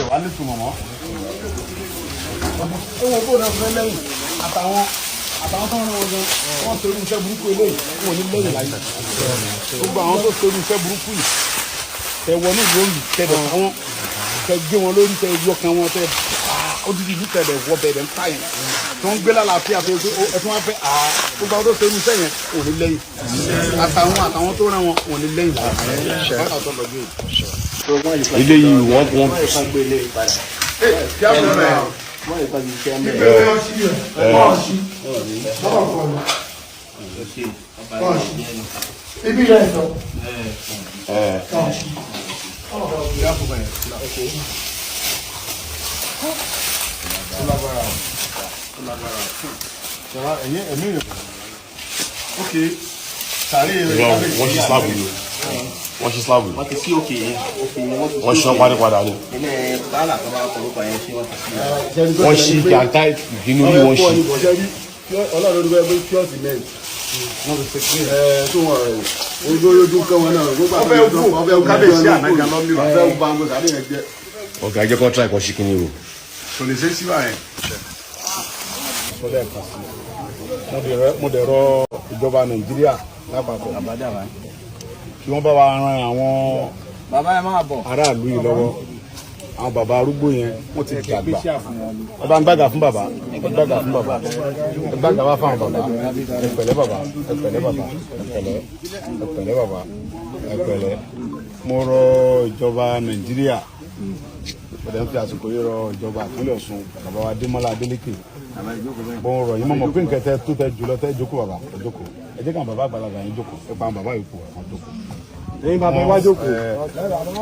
wà ní tùmọ̀ mọ́. Owó bó náà fẹ́ lẹ́yìn àtàwọn tó ń rán wọn gan wọ́n torí iṣẹ́ burúkú eléyìí wọn ní lẹ́yìn láyé. Gbogbo àwọn tó torí iṣẹ́ burúkú yìí tẹ wọ ní ìlú òyìn tẹ bẹ̀ àwọn tẹ gbé wọn lórí tẹ yọ kan wọn tẹ odidi ìlú tẹ bẹ̀ wọ bẹ̀rẹ̀ ń pa yẹn tó ń gbé lálàáfíà tó ẹtún wọn fẹ́ gbogbo àwọn tó torí iṣẹ́ yẹn wọn ní lẹ́yìn àtàwọn tó rán wọn wọn ní lẹ́yìn láyé. Ilé yìí wọ́n ibi rẹ̀ sọ. wọ́n ṣe slab yìí. Wọ́n ṣe slab yìí. Wọ́n ti sí òkè yẹn. Wọ́n ṣe parí padà ni. Ilé tààlà tó bá kọ̀ọ̀kọ̀ yẹn ṣé wọ́n ti sí. Wọ́n ṣe jàǹtà ìdínú yìí wọ́n ṣe. Ọlọ́run ló gbé kíọ́sì mẹ́rin. Wọ́n ti ṣe tó wọ̀ ojú kan wọn náà. Ọbẹ̀ wù kábíyèsí ànájà lọ́mí wa. Ọbẹ̀ wù bá ń gbé sáré yẹn jẹ́. Ọ̀gá jẹ́ kọ́ tíra ìkọ́ sí kíní o. Kò lè ṣe é síwá yẹn. Mo dẹ̀ rọ ìjọba Nàìjíríà lápapọ̀ kí wọ́n bá wa ran àwọn aráàlú yìí lọ́wọ́. Àwọn bàbá arúgbó yẹn wọ́n ti dàgbà. Ẹ bá ń gbàgà fún bàbá. Ẹ gbàgà fún bàbá. Ẹ gbàgà wá fáwọn bàbá. Ẹ pẹ̀lẹ́ bàbá. Ẹ pẹ̀lẹ́ bàbá. Ẹ pẹ̀lẹ́. Ẹ pẹ̀lẹ́ bàbá. Ẹ pẹ̀lẹ́. Mo rọ ìjọba Nàìjíríà. Bẹ̀rẹ̀ ń fi àsìkò yìí rọ ìjọba ìpínlẹ̀ Ọ̀ṣun bàbá wa Adémọ́lá Adélékè. Mo rọ̀ yín mọ̀ pé nǹkan tẹ tó tẹ jùlọ tẹ jókòó bàbá ẹ jókòó. Ẹ jẹ́ káwọn bàbá àgbàlagbà yín jókòó. Ẹ pa àwọn bàbá yòókù àwọn jókòó. Lẹ́yìn bàbá wá jókòó.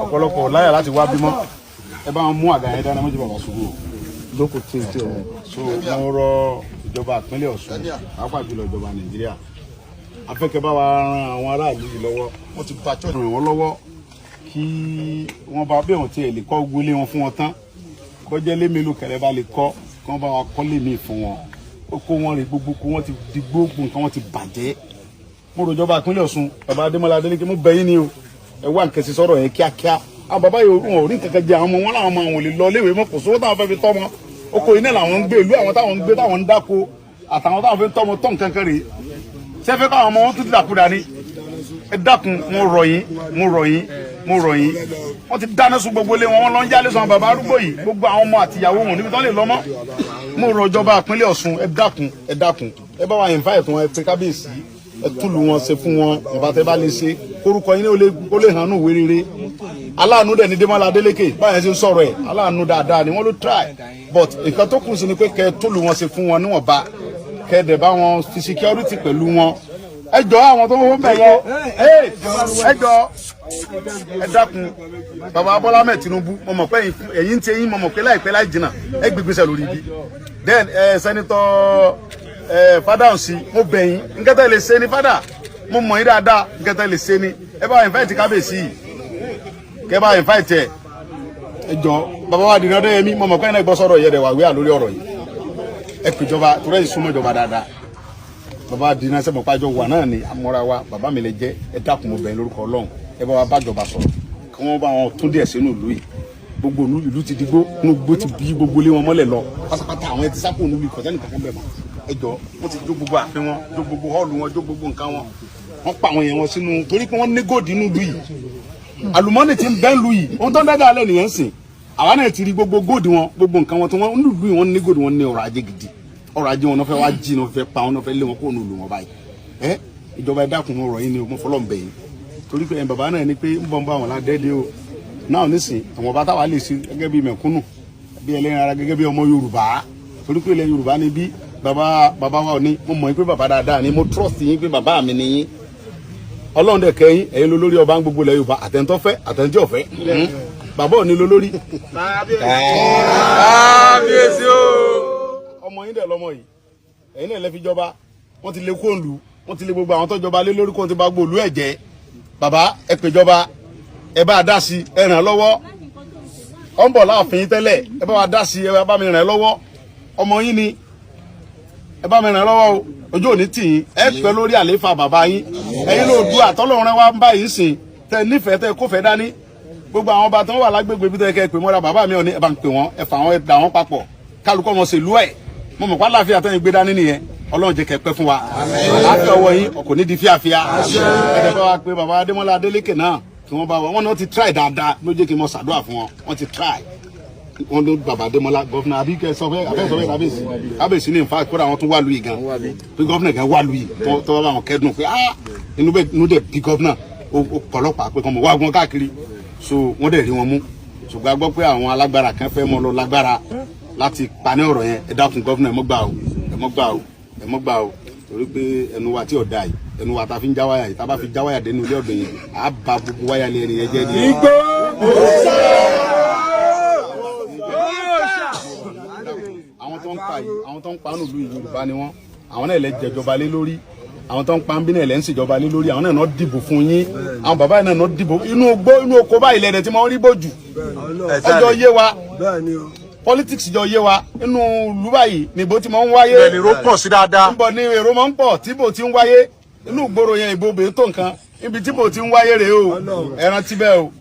Ọ̀pọ̀lọpọ̀ láyà láti wá bímọ. Ẹ bá wọn mú àga yẹn dáná méjì bàbá ṣubú lóko tí o so mo rọ ìjọba ìpínlẹ̀ Ọ̀ṣun pàápàá jùlọ ìjọba Nàìjíríà afẹ́kẹ́ bá wa ran àwọn aráàlú yìí lọ́wọ́ wọ́n ti bá church ràn wọ́n lọ́wọ́ kí wọ́n bá bẹ́ẹ̀ wọ́n ti lè kọ́ gbólé wọn fún wọn tán kọjá lé mélòó kẹrẹ bá lè kọ́ kí wọ́n bá wa kọ́ lé mi fún wọn ó kó wọn rè gbogbo kó wọ́n ti di gbóògùn nǹkan wọ́n ti bàjẹ́ mo rò ìjọba ìpínlẹ̀ Ọ̀ṣun bàbá Adémọ́lá Adélékè mo bẹ̀ yín ni o ẹ wá nǹkan sí sọ̀rọ̀ yẹn kíákíá àwọn bàbá yìí wọn ò rí nǹkan kan jẹ àwọn ọmọ wọn làwọn ọmọ àwọn ò lè lọ léwé mọ kò sówó táwọn fẹ́ fi tọ́ wọn oko iná làwọn ń gbé ìlú àwọn táwọn ń gbé táwọn ń dáko àtàwọn táwọn fẹ́ tọ́ wọn tọ́ nǹkan kan rèé sẹ́fẹ́ káwọn ọmọ wọn tún ti dàkú dání ẹ dákun mo rọ̀ yín wọ́n ti dáná sun gbogbo ilé wọn lọ ń jálé sọ bàbá arúgbó yìí gbogbo àwọn ọmọ àtìyàwó wọn níbi tó lè lọ mọ́ mo rọ̀ ìjọba ìpínlẹ̀ Ọ̀ṣun ẹ dákun ẹ bá wa invite wọn ẹ pe kábíyèsí ẹ túlù wọn ṣe fún wọn ìbátẹ bá lè ṣe korúkọ yín ó lè hàn ní òwe rere aláàánú dẹ̀ ní Démọ́lá Adélékè báyẹn ṣe ń sọ̀rọ̀ ẹ̀ aláàánú dáadáa ni wọ́n ló try but nǹkan tó kù sí ni pé kẹ́ ẹ túlù wọn ṣe fún wọn níwọ̀nba kẹ́ ẹ dẹ̀ bá wọn fi security pẹ̀lú wọn ẹ jọ àwọn tó ń wọ́n bẹ̀ yẹ ẹ jọ ẹ dákun bàbá Bọ́lá Ahmed Tinubu mo mọ̀ pé ẹ̀yin ti ẹ̀yin mo mọ̀ pé láìpẹ́ láì jìnnà ẹ gbégbèsè lórí ibi then Senator Fádáhùnsí mo bẹ̀ yín nkẹ́tẹ́ lè ṣe ni fada mo mọ̀ yín dáadáa nkẹ́tẹ́ lè ṣe ni ẹ bá invite kábíyèsí yìí kẹ́ bá invite ẹ jọ bàbá wa dìnnà Adéyẹmí mo mọ̀ pé ẹ̀ gbọ́ sọ̀rọ̀ yẹ rẹ̀ wà wíyà lórí ọ̀rọ̀ yìí ẹ pè ìjọba torí ẹ̀ súnmọ́ ìjọba dáadáa bàbá dìnnà sẹ́mọ̀ pàjọ wà náà ni amọ́ra wa bàbá mi lè jẹ́ ẹ dákun mo bẹ̀ lórúkọ Ọlọ́run ẹ bá wa bájọba sọ̀rọ̀ kí wọ́n bá wọn tún díẹ̀ sínú ìlú yìí gbogbo ìlú ti digbó inú gbó ti bí gbogbo ilé wọn mọ́lẹ̀ lọ pátápátá àwọn ẹ ti sápò nílùú ìkọ̀tẹ́nì kankan bẹ̀ mọ́ ẹjọ wọn ti jó gbogbo ààfin wọn jó gbogbo họọlù wọn jó gbogbo nǹkan wọn wọn pa àwọn yẹn wọn sínú torí pé wọn ní góòdì inú ìlú yìí àlùmọ́nì ti ń bẹ́ ìlú yìí ohun tó ń dáadáa alẹ́ nìyẹn ń sìn àwa náà ti rí gbogbo góòdì wọn gbogbo nǹkan wọn tó wọn ní ìlú yìí wọn ní góòdì wọn ní ọrọ̀ ajé gidi ọrọ̀ ajé wọn náà fẹ́ wá jí náà fẹ́ pa wọn náà fẹ́ lé wọn kó nù lù wọn báyìí ìjọba ẹ dákun wọn rọ̀ yín ni mo fọlọ́ ń bẹ̀ yín torí pé bàbá náà ní pé ń bọ̀ ń bá wọn ládẹ́ẹ́dẹ́ o náà nísìn àwọn bàtà wà lè ṣe gẹ́gẹ́ bí mẹ̀kúnnù bí ẹlẹ́yin ara gẹ́gẹ́ bí ọmọ Yorùbá torí pé ilẹ̀ Yorùbá ni bí bàbá wa ní mo mọ̀ pé bàbá dáadáa ni mo trust yín pé bàbá mi ni yín Ọlọ́run dẹ̀ kẹ́yìn ẹ̀yin ló lórí ọba gbogbo ilẹ̀ Yorùbá àtẹ̀ntọ́fẹ́ àtẹ̀ntọ́fẹ́ bàbá ò ní ló lórí. kábíyèsí o. ọmọ yín dẹ̀ lọ́mọ yìí ẹ̀yin náà lẹ fi jọba wọ́n ti lé kóńlù wọ́n ti lé gbogbo àwọn tó jọba lé lórí kó ti bá gbòòlù ẹ̀ jẹ́ bàbá ẹ pè jọba ẹ bá dá sí ẹ ràn lọ́wọ́ ọ ń bọ̀ láàfin tẹ́lẹ̀ ẹ bá wa dá sí ẹ bá mi ràn lọ́wọ́ ọmọ yín ni ẹ bá mi ràn lọ́wọ́ o ojú òní tì yín ẹ pẹ́ lórí àlééfà bàbá yín ẹ̀yin ló dúà tọ́lọ́run rẹ wá ń báyìí sìn tẹ nífẹ̀ẹ́ tẹ kófẹ́ dání gbogbo àwọn ọba tó ń wà lágbègbè bí tó yẹ kẹ́ pè mọ́ra bàbá mi ò ní ẹ bá ń pè wọ́n ẹ fà wọ́n ẹ dà wọ́n papọ̀ kálukọ́ wọn ṣèlú ẹ̀ mo mọ̀ pálá àfíà tẹ́yìn gbé dání nìyẹn Ọlọ́run jẹ́ kẹ́ pẹ́ fún wa àlàáfíà ọwọ́ yín kò ní di fíafíà ẹ̀dẹ̀ bá wa pé bàbá Adémọ́lá Adélékè náà kí wọ́n bá wọn náà ti try dáadáa ló jẹ́ kí n mọ ṣàdúrà fún wọn wọ́n ti try wọn ló bàbá Adémọ́lá gọ́fìnà àbíkẹ́ sọfẹ́ àfẹ́sọfẹ́ kábíyèsí ní nfa kódà wọn tún wà lùyìí gan pé gọ́fìnà gan wà lùyìí tó bá wọn kẹ́dùn pé inú dẹ̀ bí gọ́fìnà ọlọ́pàá pé kọ́mọ wá wọn káàkiri so wọ́n dẹ̀ rí wọn mú ṣùgbọ́n a gbọ́ pé àwọn alágbára kan fẹ́ mọ́ lọ lágbára láti paní ọ̀rọ̀ yẹn ẹ dákun gọ́fìnà ẹ mọ́ gbà o torí pé ẹnu wa tí ò da yìí ẹnu wa ta fi ń já wáyà yìí tá a bá fi já wáyà dénú ilé ọ̀dọ̀ yẹn à á ba gbogbo wáyà lé ẹni yẹn jẹ́ ni. àwọn tó ń pa yìí àwọn tó ń pa nílùú yìí Yorùbá ni wọ́n àwọn náà lè jẹjọba lé lórí àwọn tó ń pa ń bí náà lè ń ṣèjọba lé lórí àwọn náà dìbò fún yín àwọn bàbá yìí náà dìbò inú oko báyìí lẹ́dẹ̀ tí wọ́n rí bòjù ọjọ́ yé wa politics jọ yé wa inú ìlú báyìí níbo tí mo ń wáyé bẹ́ẹ̀ ni èrò pọ̀ sí dáadáa níbo ni èrò máa ń pọ̀ tíbo tí ń wáyé inú ìgboro yẹn ìbò bèé tó nǹkan ibi tíbo tí ń wáyé rèé o ẹ rántí bẹ́ẹ̀ o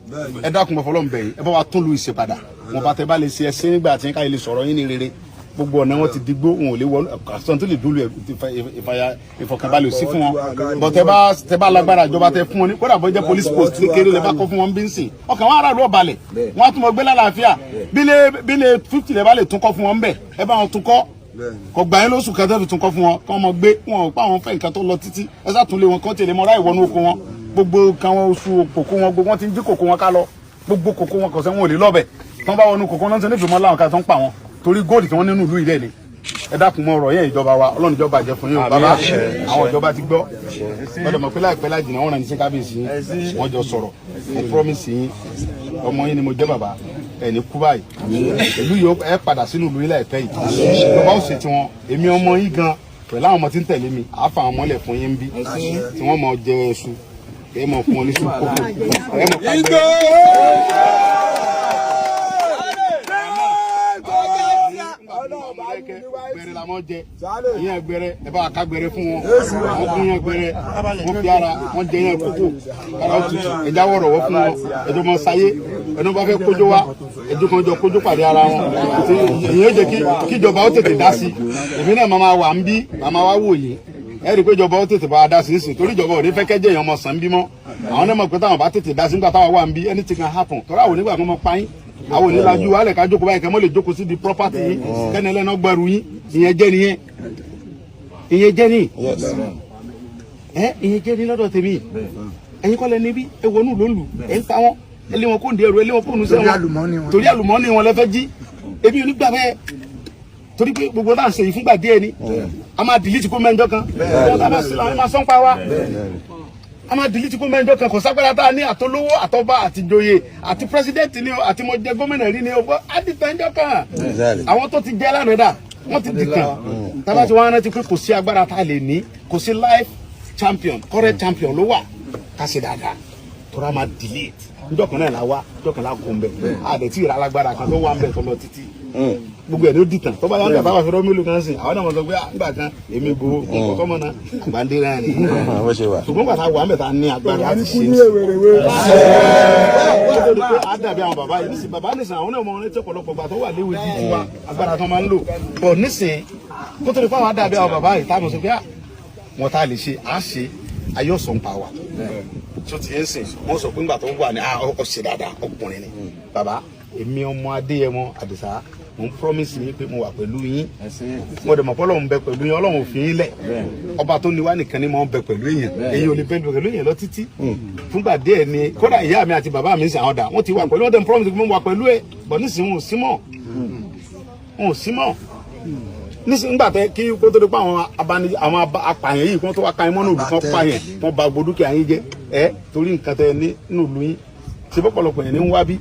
ẹ dákun bọ̀ fọlọ́n bẹ̀ yìí ẹ bá wa tún lu ìṣe padà wọn bá tẹ bá lè ṣe ẹsẹ nígbà tí ká lè sọ̀rọ̀ yín ní rere gbogbo ọ̀nà wọn ti digbó wọn ò lè wọlé àtúntò tó lè dúró ìfọ̀kànbalẹ̀ sí fún wọn bọ̀ tẹ bá lágbára ìjọba tẹ fún wọn ní kódà bọ́ jẹ́ police post kékeré lè bá kọ́ fún wọn bí ń sìn ọkàn wọn aráàlú ọ̀balẹ̀ wọn á tún mọ gbé lálàáfíà bílẹ̀ 50 lè bá lè tún kọ́ fún wọn bẹ̀ ẹ bá wọn tún kọ́ kò gbà yín lóṣù kẹtẹ́ fi tún kọ́ fún wọn kọ́ ọmọ gbé wọn ò pa àwọn fẹ́ nǹkan tó lọ títí ẹ sá tún lé wọn kọ́ tẹ̀lé mọ́ ráì wọnú oko wọn gbogbo kan wọn oṣù kòkó wọn gbogbo wọn ti ń jí kòkó wọn ká lọ gbogbo kòkó wọn kọ̀ọ̀sẹ́ wọn ò lè lọ́bẹ̀ tí wọ́n bá wọnú kòkó náà ń sọ nífẹ̀ẹ́ mọ́ láwọn ká tó ń pa wọn torí góòlù tí wọ́n nínú ìlú ilẹ̀ ni ẹ dákun mọ́ ọ̀rọ̀ yẹn ìjọba wa Ọlọ́run ìjọba jẹ́ fún yín o bàbá àwọn ìjọba ti gbọ́ gbọ́dọ̀ mọ̀ pé láìpẹ́ láì jìnnà wọn ràn ní sí kábíyèsí yín wọ́n jọ sọ̀rọ̀ mo promise yín ọmọ yín ni mo jẹ́ bàbá ẹ̀ ní kú báyìí ìlú yìí ẹ padà sínú ìlú yìí láìpẹ́ yìí ìjọba ó ṣe tiwọn èmi ọmọ yín gan pẹ̀lú àwọn ọmọ tí ń tẹ̀lé mi àáfà àwọn mọ́lẹ̀ fún yín bí tí wọ́n mọ̀ jẹ ẹṣu ẹ mọ̀ fún wọn ní sùn kókó ẹ mọ̀ ká gbẹrẹ la mọ jẹ ìyẹn gbẹrẹ ẹ bá ká gbẹrẹ fún wọn wọn kún yẹn gbẹrẹ wọn fi ara wọn jẹ yẹn kókó ara tutù ẹja wọrọ wọ fún wọn ẹjọ mọ sáyé ẹni bá fẹ́ kójó wa ẹjọ kan jọ kójó pàdé ara wọn ìyẹn jẹ kíjọba ó tètè dá sí èmi náà máa wà ń bí máa wá wò yìí ẹ rí i pé ìjọba ó tètè bá a dá sí nísìnyí torí ìjọba ò ní fẹ́ kẹ́jẹ́ èèyàn ọmọ sàn bímọ àwọn náà mọ̀ pé táwọn bá tètè dá sí nígbà táwọn wà ń bí anything can happen tọ́lá àwọn onígbà kan mọ pa yín àwọn onílàjú alẹ ká jókòó báyìí kẹ mọ lè jókòó sí di property yín kẹni ẹlẹnà gbẹrù yín ìyẹn jẹ nìyẹn ìyẹn jẹ ní ìyẹn jẹ ní lọ́dọ̀ tèmi ẹ̀yin kọlẹ níbí ewonú ló ń lù ẹ ń pa wọn ẹlẹ wọn kò ń di ẹrù ẹlẹ wọn kò ń sẹ wọn torí àlùmọ́ọ́nì wọn lẹ fẹ́ jí ebi onígbà bẹ́ẹ̀ torí pé gbogbo náà ṣe yìí fúngbà díẹ̀ ni a máa dìlítì kó mẹ́jọ kan a máa sọ́n pa wa a máa dìlítì kó mẹ́jọ kan kò ságbára tá a ní àtolówó àtọba àtìjòyè àti pírẹsidẹ́ǹtì ni àti mo jẹ gómìnà rí ni o á di tẹ́jọ́ kan àwọn tó ti jẹ́ lánàá dà wọ́n ti dìkan tábà tí wọ́n rántí pé kò sí agbára tá a lè ní kò sí life champion current champion ló wà ká ṣe dáadáa tó rà máa delete njọ́ kan náà la wá njọ́ kan la kó ń bẹ̀ àdètí ìrà alágbára kan tó wà ń bẹ̀ tó lọ títí gbogbo ẹ̀ ló dìtàn tó bá yá nígbà táwọn afẹ́rọ́ mélòó kan sìn àwọn náà mọ̀ sọ pé nígbà kan èmi gbowó nǹkan kọ́mọ náà gbàndé rẹ̀ ni ṣùgbọ́n gbàtà wà mẹ́ta ní agbára láti ṣe é àdàbí àwọn bàbá yìí nísìn bàbá nísìn àwọn náà mọ ọ̀rẹ́ tí ọ̀pọ̀lọpọ̀ gbà tó wà léwu jíjí wa agbára tó máa ń lò bọ̀ nísìn kó tó lè fáwọn àdàbí àwọn bàbá yìí táwọn sọ pé wọn tá a lè ṣe á ṣe ayọ̀sọ̀ ń pa wa tó ti ń sìn wọ́n sọ pé ńgbà tó wà ní ọ̀ṣẹ̀ dáadáa ọkùnrin ni bàbá èmi ọmọ Adéyẹmọ Àdìsá mo ń promise yín pé mo wà pẹ̀lú yín mo dẹ̀ mọ̀ pé Ọlọ́run bẹ pẹ̀lú yín Ọlọ́run ò fi yín lẹ̀ ọba tó ní wá nìkan ni mo ń bẹ pẹ̀lú èèyàn èyí ò lè bẹ pẹ̀lú èèyàn lọ títí fúngbà díẹ̀ ni kódà ìyá mi àti bàbá mi ń sìn àwọn dà wọ́n ti wà pẹ̀lú wọ́n dẹ̀ ń promise pé mo wà pẹ̀lú ẹ̀ bọ̀ nísìnyí wọn ò sí mọ́ nísìnyí nígbà tẹ kí kó tó di pa àwọn apààyàn yìí kó tó wá ka ẹ mọ́nà òbí kan pààyàn wọ́n ba gbogbo dúkìá yín jẹ́ ẹ torí nǹkan tẹ ní nínú ìlú yín ṣe pọ̀pọ̀lọpọ̀ yẹn ní ń wá bí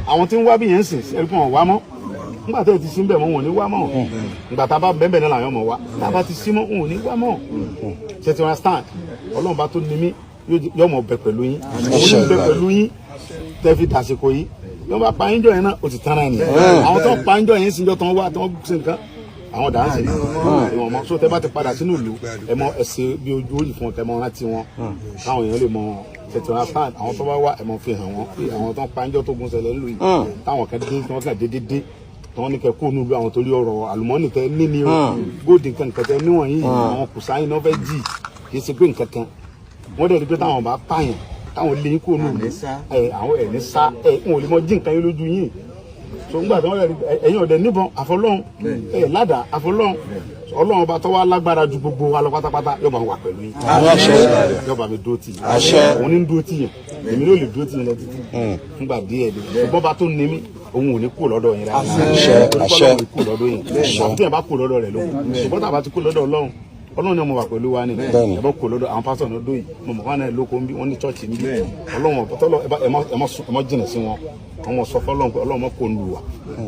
àwọn tí ń wá bí yẹn ń sìn ẹ̀rí fún wọn wá mọ́ nígbà tẹ́ ẹ ti sí ń bẹ̀ mọ́ wọn ò ní wá mọ́ nígbà tá a bá bẹ́ẹ̀ náà làwọn ọmọ wa tá a bá ti sí mọ́ wọn ò ní wá mọ́ ṣe ti wọn stand Ọlọ́run bá tó ní mí yóò mọ̀ bẹ pẹ̀lú yín òun ní bẹ pẹ̀lú yín tẹ́ fi dàsìkò yìí yóò bá pa yín jọ yẹn náà ó ti tán náà nìyẹn àwọn tó pa yín jọ yẹn síjọ tó ń wá tó ń ṣe nǹkan àwọn dàá sí ìwọ̀n mọ́ so tẹ́ bá ti padà sínú ìlú ẹ mọ ẹsẹ̀ bí ojú òyì fún ọ̀tẹ́ mọ́ rántí wọn káwọn èèyàn lè mọ tètè wọn fáàn àwọn tó bá wà ẹ̀ mọ̀ fi hàn wọ́n pé àwọn tó ń pa ẹjọ́ tó gun ṣẹlẹ̀ ńlù yìí táwọn kan dé tí wọ́n kàn dédé àwọn ní kẹ́ kó nílùú àwọn torí ọ̀rọ̀ àlùmọ́ọ́nì tẹ níní o góòdì nǹkan tẹ níwọ̀nyí àwọn kùsáyìn náà fẹ́ jì kì í ṣe pé nǹkan kan wọ́n dẹ̀ rí pé táwọn bá pààyàn táwọn lé kó nílùú àwọn ẹ̀ ní sá wọn ò lè mọ jí nǹkan yín lójú yín so ńgbà tí wọ́n rẹ̀ ẹ̀yin ọ̀dẹ̀ níbọn àfọlọ́hún ládàá àfọlọ́hún ọlọ́run ọba tó wá lágbára ju gbogbo wa lọ pátápátá yóò bá wà pẹ̀lú yín yóò bá mi dúró tì yín òun ní dúró tì yín èmi ló lè dúró tì yín lọ títí fúngbà díẹ̀ lè ṣùgbọ́n bá tó ní mí òun ò ní kú lọ́dọ̀ yín rárá ọlọ́run kú lọ́dọ̀ yín àti ẹ̀ bá kú lọ́dọ̀ rẹ̀ lókun ṣùgbọ́n tá a bá ti kú lọ́dọ̀ ọlọ́run ọlọ́run ni ọmọ wà pẹ̀lú wa ni ẹ bá kú lọ́dọ̀ àwọn pásítọ̀ náà dóyè mo mọ̀ wọn náà lóko ń bí wọ́n ní chọ́ọ̀chì ń bí ọlọ́run ọ̀pọ̀tọ́lọ́ ẹ mọ́ jìnà sí wọn àwọn sọ fọlọ́n pé ọlọ́run mọ́ kó ń lu wa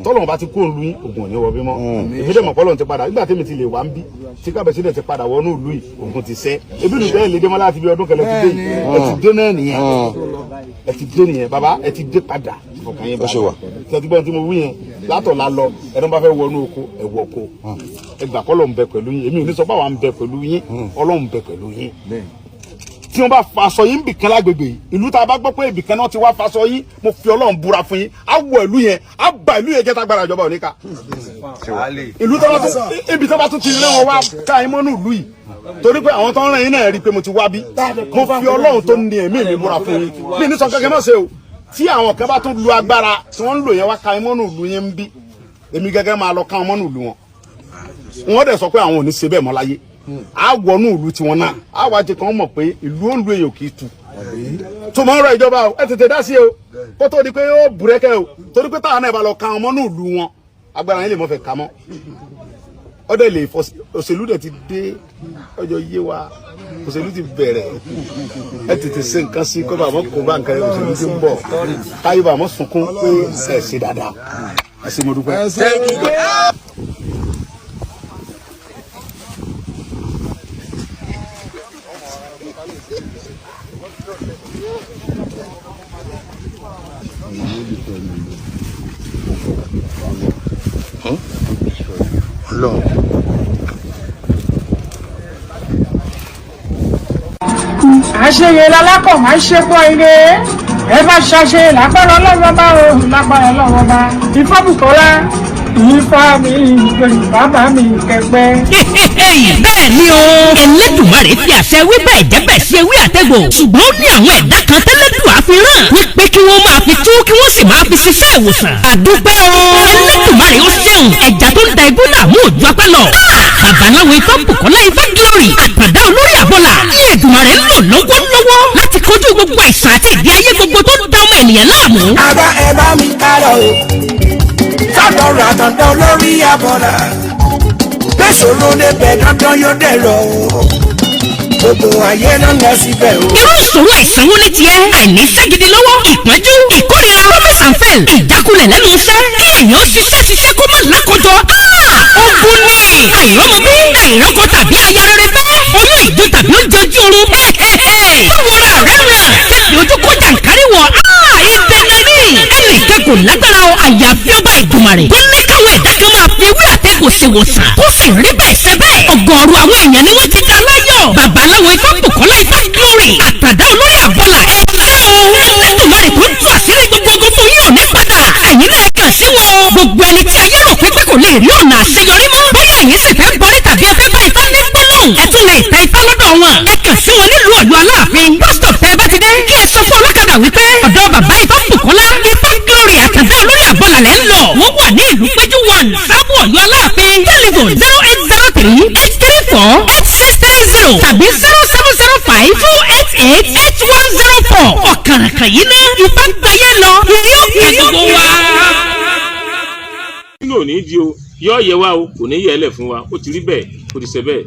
tọ́lọ́run bá ti kó ń lu yín ògùn ò ní wọ bí mọ́ èmi dẹ̀ mọ̀ pọ́lọ́run ti padà nígbà tẹ́mi ti lè wá ń bí tí kábẹ̀sí dẹ̀ ti padà wọnú ìlú yìí ògùn ti sẹ́ ebi nù bẹ́ẹ̀ lè dé mọ́ láti bí ọdún kẹlẹ́ ti dé yìí ẹ ti dé náà nìyẹn ẹ ti dé nìyẹn baba ẹ ti dé padà ọkàn yẹn bá tẹ̀tí bọ́n tí mo wí yẹn látọ̀ la lọ ẹni bá fẹ́ wọnú oko ẹ wọ oko ẹ gbà kọ́ lọ́n bẹ pẹ̀lú yín èmi ò ní sọ pé àwa ń bẹ pẹ̀lú yín ọlọ́run bẹ pẹ̀lú yín tí wọ́n bá faṣọ yín bìkan lágbègbè yìí ìlú tá a bá gbọ́ pé ibìkan náà ti wá faṣọ yín mo fi ọlọ́run búra fún yín á wọ ìlú yẹn á ba ìlú yẹn jẹ́ tágbára ìjọba òníkà ìlú tó bá tún ibi tó bá tún ti lé wọn wá ká ẹ mọ́nú ìlú yìí torí pé àwọn tó ń rìn yín náà rí i pé mo ti wá bí mo fi ọlọ́run tó ní ẹ̀mí mi búra fún yín bí ní sọ kẹ́kẹ́ mọ̀ ṣe o tí àwọn kan bá tún lu agbára tí wọ́n ń lò yẹn wá ká ẹ mọ́nú ìlú yẹn ń bí èmi gẹ́gẹ́ máa lọ ká wọn mọ́nú ìlú wọn wọ́n dẹ̀ sọ pé àwọn ò ní ṣe bẹ́ẹ̀ mọ́ láyé a wọnú ìlú tiwọn náà a wá jẹ kàn mọ̀ pé ìlú òǹdó èèyàn kì í tu tó máa ń rọ ìjọba o ẹ tètè dá sí o kó tó di pé ó bùrẹ́kẹ́ o torí pé táwọn náà bá lọ ka ọmọ ní ìlú wọn agbára yín lè mọ̀ fẹ́ ka mọ́ ọdẹ lè fọ òṣèlú dẹ̀ ti dé ọjọ́ yé wa òṣèlú ti bẹ̀rẹ̀ ẹ tètè ṣe nǹkan sí kó bá mọ́ kó bá nǹkan òṣèlú ti ń bọ̀ káyọ̀ bá mọ́ sunkún pé ẹ ṣe dáadáa ẹ ṣe mo dúpẹ́. àṣeyẹ lálákọ̀ máa ń ṣe pọ̀ ire ẹ bá ṣàṣe lágbára ọlọ́wọ́ bá o lágbára ọlọ́wọ́ bá Ifábùkọ́lá Ifá mi ìgbẹ̀yìn bàbá mi kẹgbẹ́. bẹ́ẹ̀ ni o Elédùmarè fi àṣẹ wí bẹ́ẹ̀ jẹ́bẹ̀ sí ewé àtẹ̀gbò ṣùgbọ́n ó ní àwọn ẹ̀dá kan tẹ́lẹ̀dùn àfihàn wípé kí wọ́n máa fi tú kí wọ́n sì máa fi ṣiṣẹ́ ìwòsàn àdúpẹ́ o Elédùmarè ó ṣeun ẹ̀já tó ń da igbó làmú òjò apẹ́ lọ. babaláwo Ifábùkọ́lá Ifá glory àtàndá olórí àbọ̀là Elédùmarè ń lò lọ́wọ́lọ́wọ́ láti kojú gbogbo àìsàn àti ìdí ayé gbogbo tó ń da ọmọ ènìyàn láàmú. àbá ẹ bá mi kárọ̀ o sọ́dọ̀rọ̀ àtàndá olórí àbọ̀là gbèsòrò débẹ̀ dandan yóò dẹ̀rọ̀ o gbogbo ayé ló ń lọ síbẹ̀ o. irú ìṣòro àìsàn wo ni tiẹ̀ àìní ságidi lọ́wọ́ ìpọ́njú ìkórira promise and fail ìjákulẹ̀ lẹ́nu iṣẹ́ kí èèyàn ṣiṣẹ́ kó má lákòjọ ogun ni àìrọ́mọbí àìrọ́kọ tàbí aya rere fẹ́ oyún ìjó tàbí oúnjẹ ojú oorun báwọra rẹ̀ ràn kẹ́sì ojú kó jàǹkárí wọ̀ ìdẹ́nẹ́ ní ẹnìkan kò lágbára o àyàfi ọba Ìdùmarè tó ní káwọn ẹ̀dá kan máa fi ewé àtẹ̀kù ṣe wòsàn tó sì rí bẹ́ẹ̀ ṣe bẹ́ẹ̀ ọ̀gọ̀ọ̀rọ̀ àwọn èèyàn ni wọ́n ti dá láyọ̀ babaláwo Ifábùkọ́lá Ifá glory àtàndá olórí àbọ̀là ẹ̀ṣẹ́ o Elédùmarè tó ń tú àṣírí gbogbo ogun fún yín ò ní padà ẹ̀yin náà kàn sí wọn o gbogbo ẹni tí ayé rò pé kò lè rí ọ̀nà àṣeyọrí mọ́ bóyá ẹ̀yin sì fẹ́ bọ́rí tàbí ẹ fẹ́ bá Ifá ní gbólóhùn ẹ tún lè ta Ifá lọ́dọ̀ wọn ẹ kàn sí wọn nílùú Ọ̀yọ́ Aláàfin pásítọ̀ tẹ́ ẹ bá ti dé kí ẹ sọ fún ọlọ́kadà wípé ọ̀dọ̀ bàbá Ifábùkọ́lá Ifá glory àtàndá olórí àbọ̀là lẹ́ ń lọ wọ́n wà ní ìlú péjú 1 sábò Ọ̀yọ́ Aláàfin telephone 08038348630 tàbí 0705288104 ọ̀kàràkàn yìí ná Ifá gbáyé lọ ilé òkè gbogbo wa. nínú òní di o yọ yẹ wa o kò ní yẹ ẹ lẹ fún wa ó ti rí bẹ́ẹ̀ ó ti ṣe bẹ́ẹ̀.